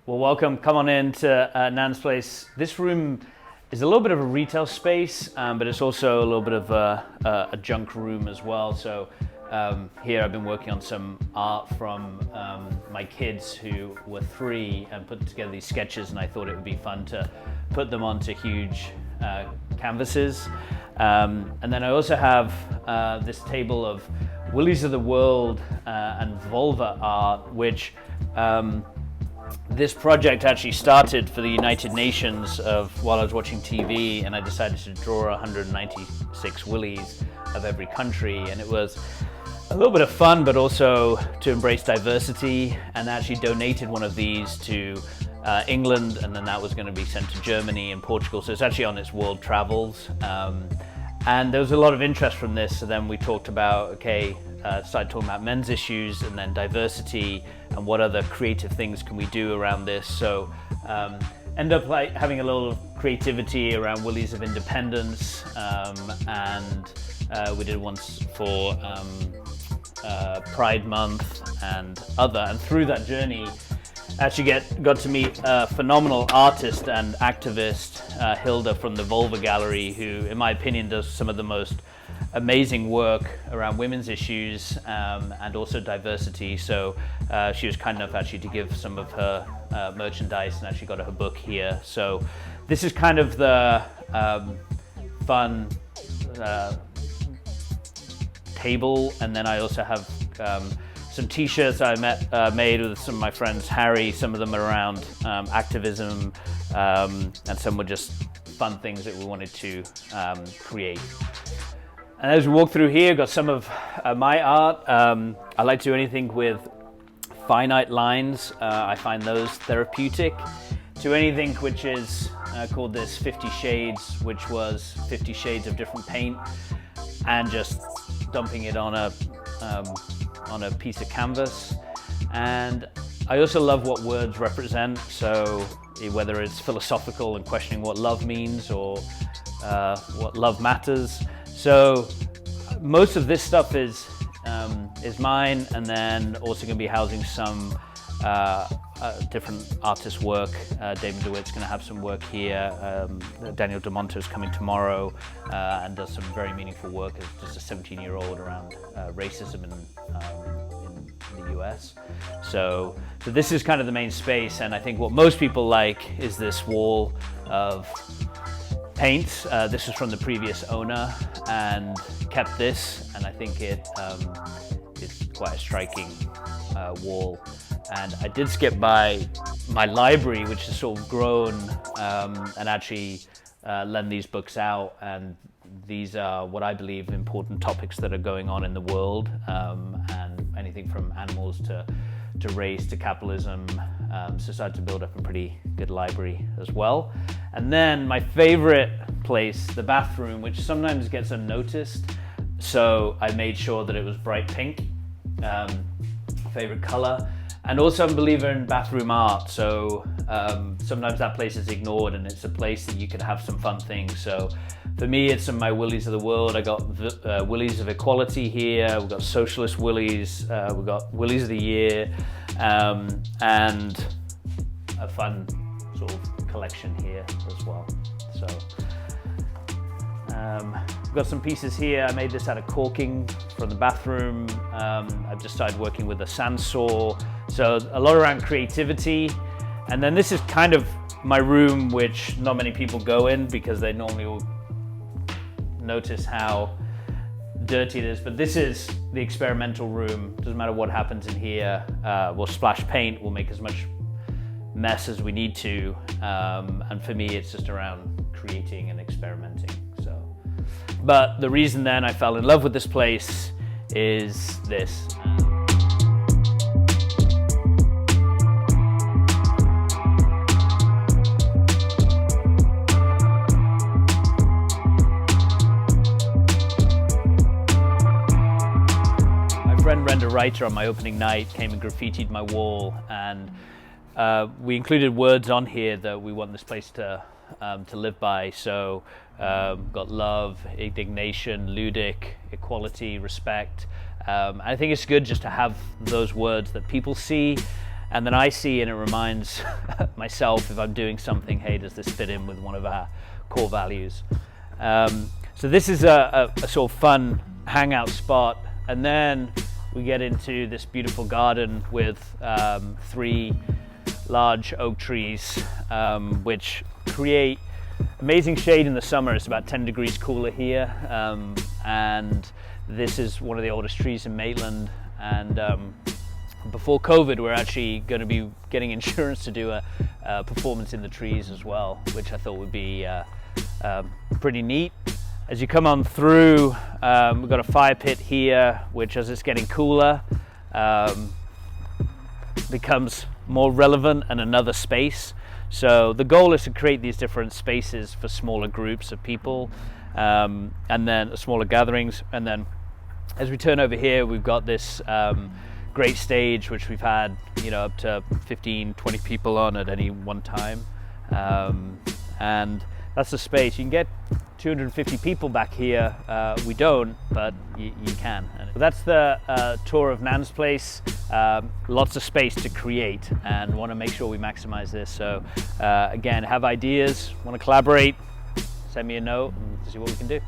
Well, welcome. Come on in to NAN'S place. This room is a little bit of a retail space, but it's also a little bit of a junk room as well. So here I've been working on some art from my kids who were 3 and put together these sketches, and I thought it would be fun to put them onto huge canvases. And then I also have this table of Willies of the World and vulva art, which this project actually started for the United Nations while I was watching TV, and I decided to draw 196 willies of every country, and it was a little bit of fun, but also to embrace diversity, and actually donated one of these to England, and then that was going to be sent to Germany and Portugal, so it's actually on its world travels. And there was a lot of interest from this, so then we talked about, started talking about men's issues and then diversity and what other creative things can we do around this. So end up like having a little creativity around Willies of Independence, and we did once for Pride Month and through that journey actually got to meet a phenomenal artist and activist, Hilda from the Vulva Gallery, who in my opinion does some of the most amazing work around women's issues and also diversity. So she was kind enough actually to give some of her merchandise, and actually got her book here. So this is kind of the fun table, and then I also have some t-shirts I made with some of my friends, Harry. Some of them are around activism, and some were just fun things that we wanted to create. And as we walk through here, got some of my art. I like to do anything with finite lines. I find those therapeutic. To anything which is called this 50 Shades, which was 50 shades of different paint, and just dumping it on a piece of canvas. And I also love what words represent, so whether it's philosophical and questioning what love means, or what love matters. So most of this stuff is mine, and then also going to be housing some different artists' work. David DeWitt's going to have some work here. Daniel DeMonto is coming tomorrow and does some very meaningful work as just a 17-year-old around racism in the US. So this is kind of the main space, and I think what most people like is this wall of paints. This is from the previous owner and kept this, and I think it's quite a striking wall. And I did skip by my library, which has sort of grown, and actually lend these books out, and these are what I believe important topics that are going on in the world, and anything from animals to race to capitalism. So I started to build up a pretty good library as well. And then my favorite place, the bathroom, which sometimes gets unnoticed. So I made sure that it was bright pink, favorite color. And also I'm a believer in bathroom art. So sometimes that place is ignored, and it's a place that you can have some fun things. So for me, it's some of my Willies of the World. I got Willies of Equality here. We've got Socialist Willies. We've got Willies of the Year, and a fun sort of collection here as well. So we've got some pieces here. I made this out of caulking from the bathroom. I've just started working with a sandsaw. So a lot around creativity. And then this is kind of my room, which not many people go in because they normally will notice how dirty it is, but this is the experimental room. Doesn't matter what happens in here. We'll splash paint, we'll make as much mess as we need to, and for me it's just around creating and experimenting. So, but the reason then I fell in love with this place is this. A writer on my opening night came and graffitied my wall, and we included words on here that we want this place to live by. So got love, indignation, ludic, equality, respect. I think it's good just to have those words that people see And then I see, and it reminds myself, if I'm doing something, hey, does this fit in with one of our core values? So this is a sort of fun hangout spot. And then we get into this beautiful garden with 3 large oak trees, which create amazing shade in the summer. It's about 10 degrees cooler here. And this is one of the oldest trees in Maitland. And before COVID, we're actually going to be getting insurance to do a performance in the trees as well, which I thought would be pretty neat. As you come on through, we've got a fire pit here, which as it's getting cooler, becomes more relevant and another space. So the goal is to create these different spaces for smaller groups of people, and then smaller gatherings. And then as we turn over here, we've got this great stage, which we've had, up to 15, 20 people on at any one time. And that's the space. You can get 250 people back here. We don't, but you can. And that's the tour of NAN'S place. Lots of space to create, and want to make sure we maximize this. So again, have ideas, want to collaborate, send me a note and see what we can do.